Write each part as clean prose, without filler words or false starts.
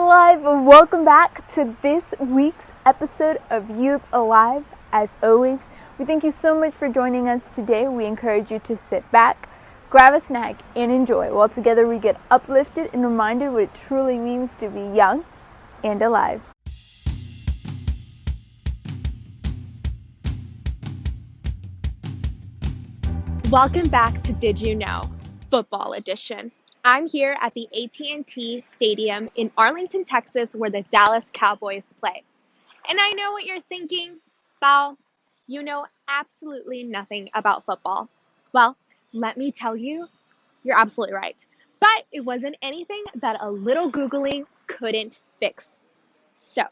Alive! Welcome back to this week's episode of Youth Alive. As always, we thank you so much for joining us today. We encourage you to sit back, grab a snack, and enjoy while together we get uplifted and reminded what it truly means to be young and alive. Welcome back to Did You Know? Football Edition. I'm here at the AT&T Stadium in Arlington, Texas, where the Dallas Cowboys play. And I know what you're thinking, Val, you know absolutely nothing about football. Well, let me tell you, you're absolutely right. But it wasn't anything that a little Googling couldn't fix. So,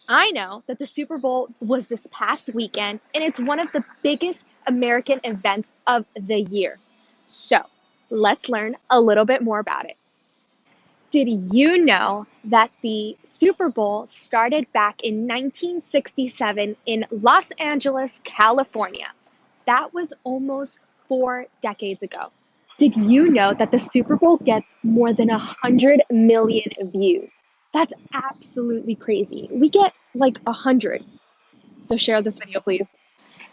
I know that the Super Bowl was this past weekend, and it's one of the biggest American events of the year. So, let's learn a little bit more about it. Did you know that the Super Bowl started back in 1967 in Los Angeles, California? That was almost 4 decades ago. Did you know that the Super Bowl gets more than 100 million views? That's absolutely crazy. We get like 100. So share this video, please.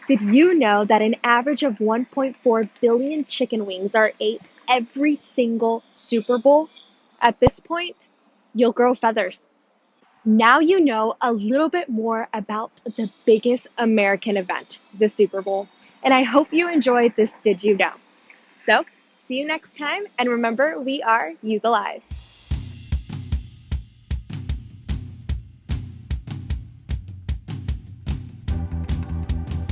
Did you know that an average of 1.4 billion chicken wings are ate every single Super Bowl? At this point, you'll grow feathers. Now you know a little bit more about the biggest American event, the Super Bowl. And I hope you enjoyed this Did You Know? So, see you next time, and remember, we are Youth Alive.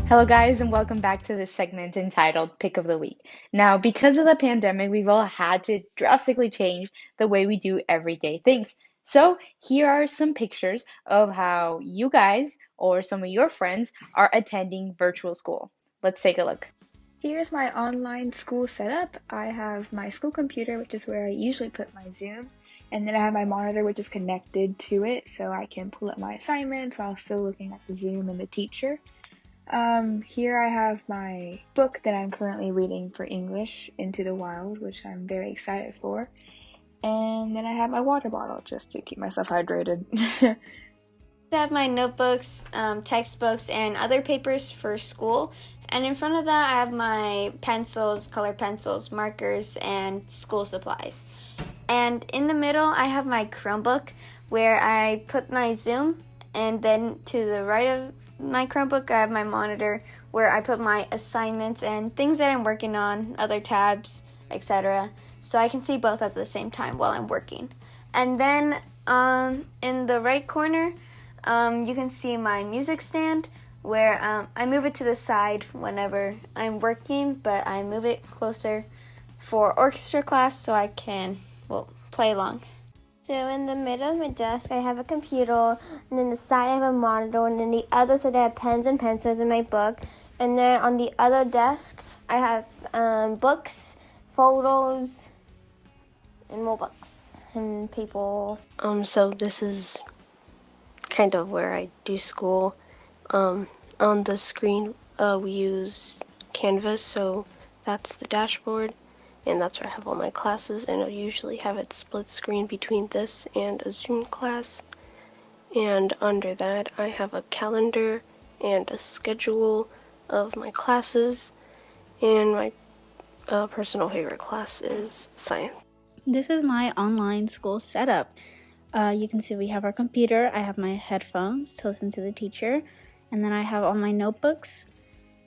Hello, guys, and welcome back to this segment entitled Pick of the Week. Now, because of the pandemic, we've all had to drastically change the way we do everyday things. So, here are some pictures of how you guys or some of your friends are attending virtual school. Let's take a look. Here's my online school setup. I have my school computer, which is where I usually put my Zoom, and then I have my monitor, which is connected to it, so I can pull up my assignments while still looking at the Zoom and the teacher. Here I have my book that I'm currently reading for English, Into the Wild, which I'm very excited for. And then I have my water bottle just to keep myself hydrated. I have my notebooks, textbooks, and other papers for school. And in front of that, I have my pencils, color pencils, markers, and school supplies. And in the middle, I have my Chromebook where I put my Zoom. And then to the right of my Chromebook, I have my monitor where I put my assignments and things that I'm working on, other tabs, etc. So I can see both at the same time while I'm working. And then in the right corner, you can see my music stand where I move it to the side whenever I'm working, but I move it closer for orchestra class so I can, play along. So in the middle of my desk, I have a computer, and then the side I have a monitor, and then the other side I have pens and pencils in my book, and then on the other desk I have books, photos, and more books and people. So this is kind of where I do school. On the screen, we use Canvas, so that's the dashboard, and that's where I have all my classes, and I usually have it split screen between this and a Zoom class. And under that, I have a calendar and a schedule of my classes, and my personal favorite class is science. This is my online school setup. You can see we have our computer, I have my headphones to listen to the teacher, and then I have all my notebooks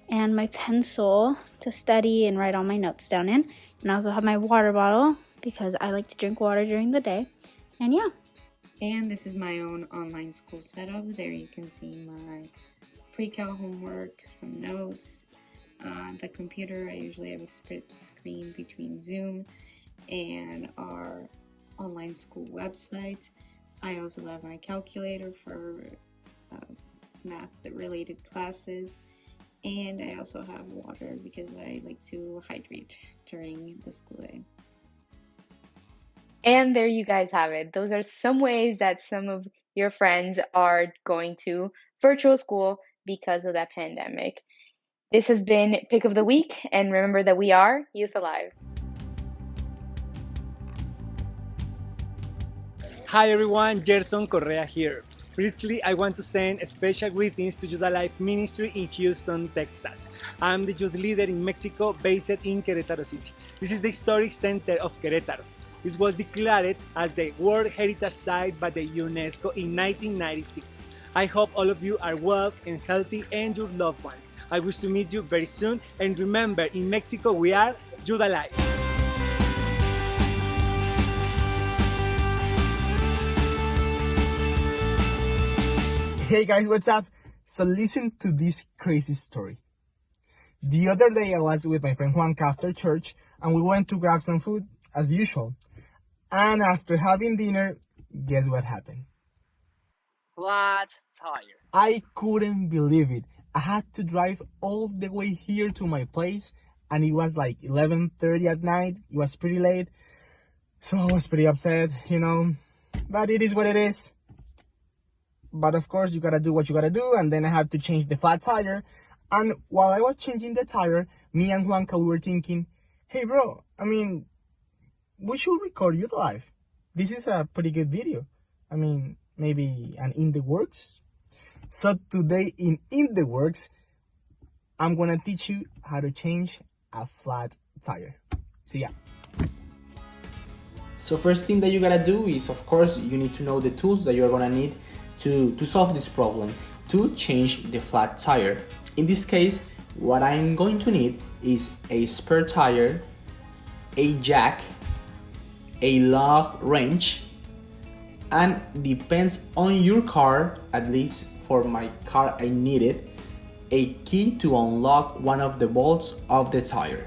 and my pencil to study and write all my notes down in. And I also have my water bottle because I like to drink water during the day. And yeah. And this is my own online school setup. There you can see my pre-cal homework, some notes. The computer, I usually have a split screen between Zoom and our online school website. I also have my calculator for math-related classes. And I also have water because I like to hydrate during the school day. And there you guys have it. Those are some ways that some of your friends are going to virtual school because of that pandemic. This has been Pick of the Week, and remember that we are Youth Alive. Hi everyone, Gerson Correa here. Firstly, I want to send special greetings to Youth Alive Ministry in Houston, Texas. I'm the youth leader in Mexico based in Querétaro City. This is the historic center of Querétaro. This was declared as the World Heritage Site by the UNESCO in 1996. I hope all of you are well and healthy and your loved ones. I wish to meet you very soon, and remember, in Mexico we are Youth Alive. Hey guys, what's up? So listen to this crazy story. The other day I was with my friend Juanca after church and we went to grab some food as usual. And after having dinner, guess what happened? Flat tire. I couldn't believe it. I had to drive all the way here to my place and it was like 11:30 at night. It was pretty late. So I was pretty upset, but it is what it is. But of course, you gotta do what you gotta do, and then I had to change the flat tire. And while I was changing the tire, me and Juanca, we were thinking, hey bro, we should record Youth Live. This is a pretty good video. Maybe an In the Works. So today in the Works, I'm gonna teach you how to change a flat tire. See ya. So first thing that you gotta do is, of course, you need to know the tools that you're gonna need to solve this problem, to change the flat tire. In this case, what I'm going to need is a spare tire, a jack, a lug wrench, and depends on your car, at least for my car I needed, a key to unlock one of the bolts of the tire.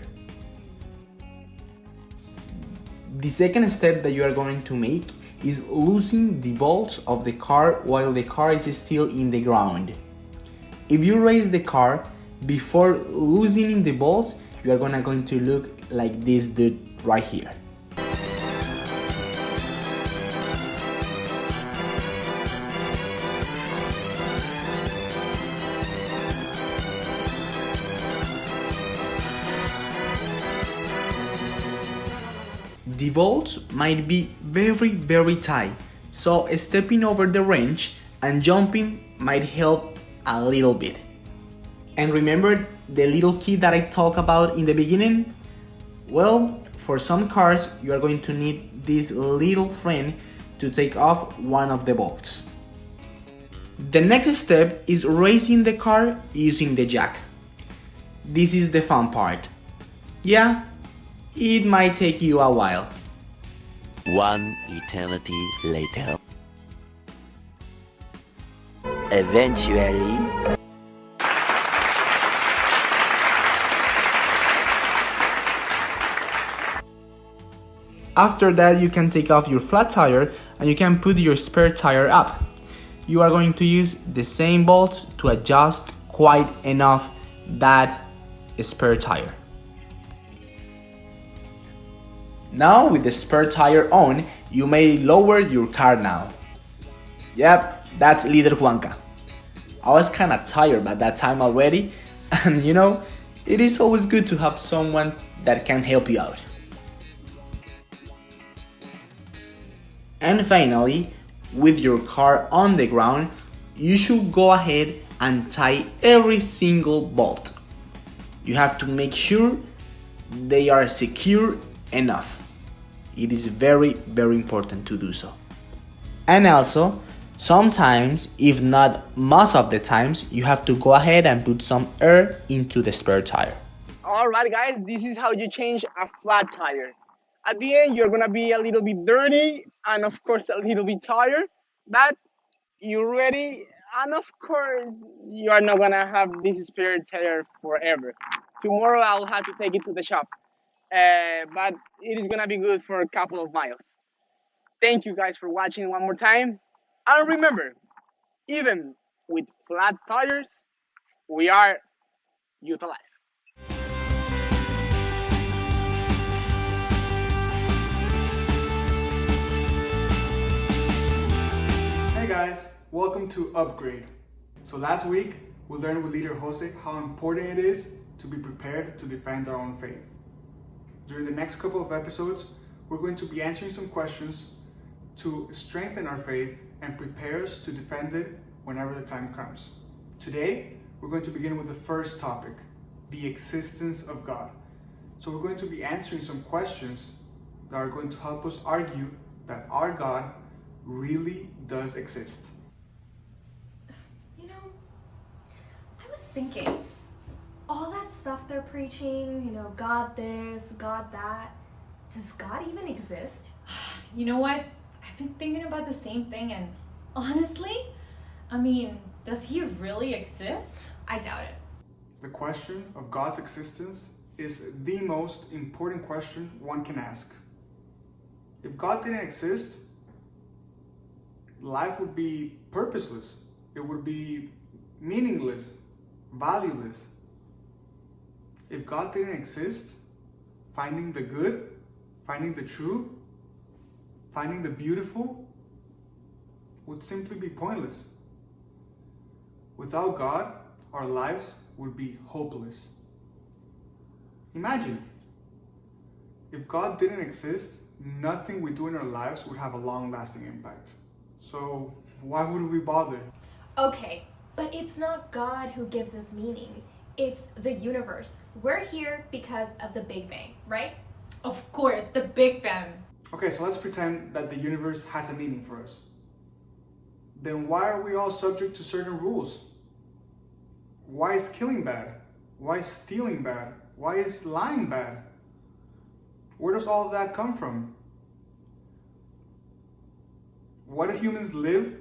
The second step that you are going to make is loosening the bolts of the car while the car is still in the ground. If you raise the car before loosening the bolts, you are going to look like this dude right here. The bolts might be very tight, so stepping over the wrench and jumping might help a little bit. And remember the little key that I talked about in the beginning? Well, for some cars you are going to need this little friend to take off one of the bolts. The next step is raising the car using the jack. This is the fun part. Yeah, it might take you a while. One eternity later. Eventually. After that, you can take off your flat tire and you can put your spare tire up. You are going to use the same bolts to adjust quite enough that spare tire. Now with the spare tire on, you may lower your car now. Yep, that's little Juanca. I was kinda tired by that time already, and it is always good to have someone that can help you out. And finally, with your car on the ground, you should go ahead and tie every single bolt. You have to make sure they are secure enough. It is very important to do so. And also, sometimes, if not most of the times, you have to go ahead and put some air into the spare tire. Alright guys, this is how you change a flat tire. At the end, you're gonna be a little bit dirty and of course a little bit tired, but you're ready, and of course you are not gonna have this spare tire forever. Tomorrow I'll have to take it to the shop, but it is gonna be good for a couple of miles. Thank you guys for watching one more time, and remember, even with flat tires, we are Youth Alive. Hey guys, welcome to Upgrade. So last week, we learned with leader Jose how important it is to be prepared to defend our own faith. During the next couple of episodes, we're going to be answering some questions to strengthen our faith and prepare us to defend it whenever the time comes. Today, we're going to begin with the first topic, the existence of God. So we're going to be answering some questions that are going to help us argue that our God really does exist. You know, I was thinking, all that stuff they're preaching, God this, God that, does God even exist? You know what? I've been thinking about the same thing, and honestly, does he really exist? I doubt it. The question of God's existence is the most important question one can ask. If God didn't exist, life would be purposeless. It would be meaningless, valueless. If God didn't exist, finding the good, finding the true, finding the beautiful would simply be pointless. Without God, our lives would be hopeless. Imagine, if God didn't exist, nothing we do in our lives would have a long-lasting impact. So why would we bother? Okay, but it's not God who gives us meaning. It's the universe. We're here because of the Big Bang, right? Of course, the Big Bang. Okay, so let's pretend that the universe has a meaning for us. Then why are we all subject to certain rules? Why is killing bad? Why is stealing bad? Why is lying bad? Where does all of that come from? Why do humans live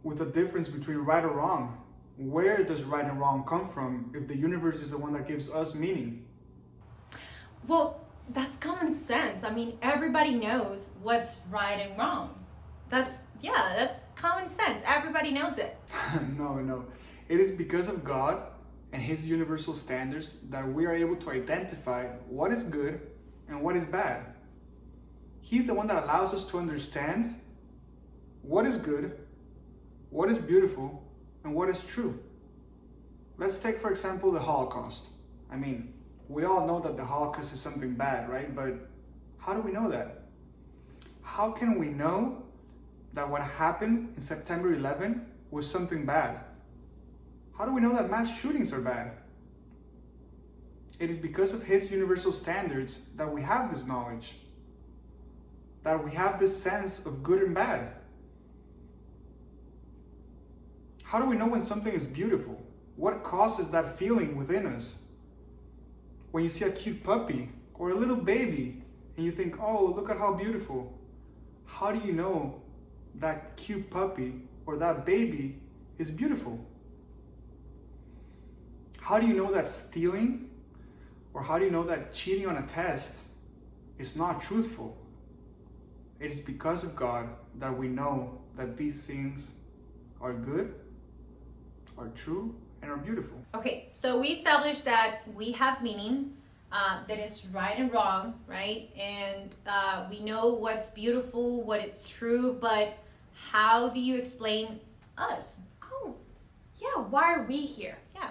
with a difference between right or wrong? Where does right and wrong come from if the universe is the one that gives us meaning? Well, that's common sense. Everybody knows what's right and wrong. That's common sense. Everybody knows it. No. It is because of God and His universal standards that we are able to identify what is good and what is bad. He's the one that allows us to understand what is good, what is beautiful, and what is true. Let's take, for example, the Holocaust. We all know that the Holocaust is something bad, right? But how do we know that? How can we know that what happened in September 11 was something bad? How do we know that mass shootings are bad? It is because of His universal standards that we have this knowledge, that we have this sense of good and bad. How do we know when something is beautiful? What causes that feeling within us? When you see a cute puppy or a little baby and you think, oh, look at how beautiful. How do you know that cute puppy or that baby is beautiful? How do you know that stealing, or how do you know that cheating on a test is not truthful? It is because of God that we know that these things are good, are true, and are beautiful. Okay, so we established that we have meaning, that is right and wrong, right? And we know what's beautiful, what is true, but how do you explain us? Oh, yeah, why are we here? Yeah.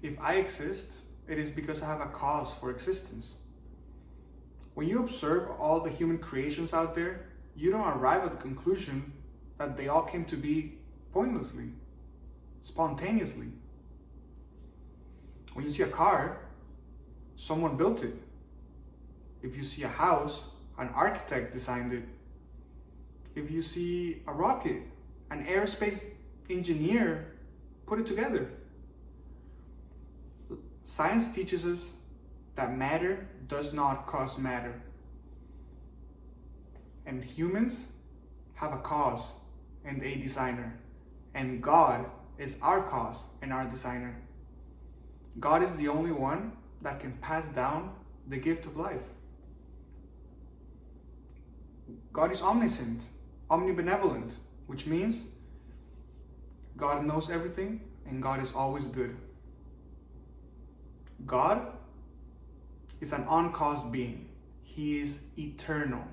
If I exist, it is because I have a cause for existence. When you observe all the human creations out there, you don't arrive at the conclusion that they all came to be pointlessly, spontaneously. When you see a car, someone built it. If you see a house, an architect designed it. If you see a rocket, an aerospace engineer put it together. Science teaches us that matter does not cause matter. And humans have a cause and a designer. And God is our cause and our designer. God is the only one that can pass down the gift of life. God is omniscient, omnibenevolent, which means God knows everything and God is always good. God is an uncaused being. He is eternal.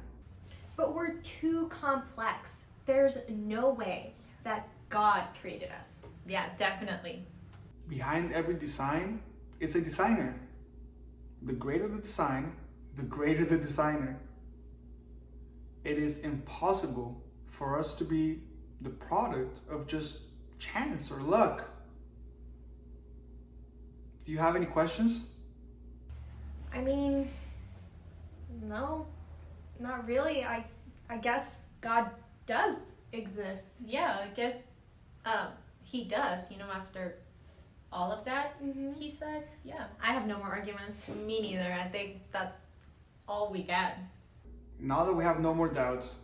But we're too complex. There's no way that God created us. Yeah, definitely. Behind every design is a designer. The greater the design, the greater the designer. it is impossible for us to be the product of just chance or luck. Do you have any questions? I mean, no, not really. I guess God does exist. Yeah, I guess he does, after all of that, he said, yeah. I have no more arguments. Me neither. I think that's all we got. Now that we have no more doubts,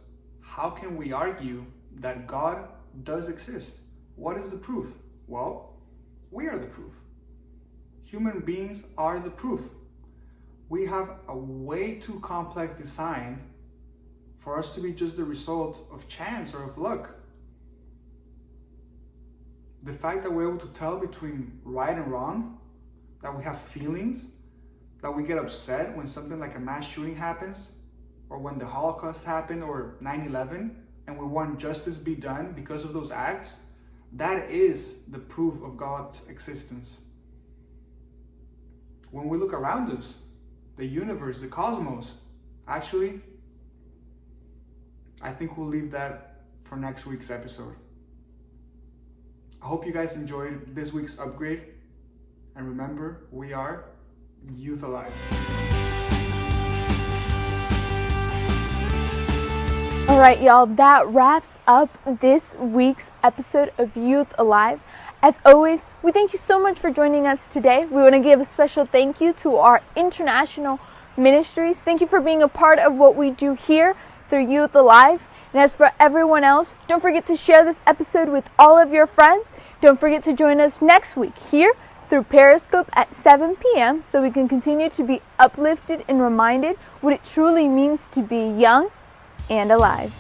how can we argue that God does exist? What is the proof? Well, we are the proof. Human beings are the proof. We have a way too complex design for us to be just the result of chance or of luck. The fact that we're able to tell between right and wrong, that we have feelings, that we get upset when something like a mass shooting happens, or when the Holocaust happened, or 9/11, and we want justice be done because of those acts, that is the proof of God's existence. When we look around us, the universe, the cosmos, actually, I think we'll leave that for next week's episode. I hope you guys enjoyed this week's upgrade. And remember, we are Youth Alive. All right, y'all, that wraps up this week's episode of Youth Alive. As always, we thank you so much for joining us today. We want to give a special thank you to our international ministries. Thank you for being a part of what we do here through Youth Alive. And as for everyone else, don't forget to share this episode with all of your friends. Don't forget to join us next week here through Periscope at 7 p.m. so we can continue to be uplifted and reminded what it truly means to be young and alive.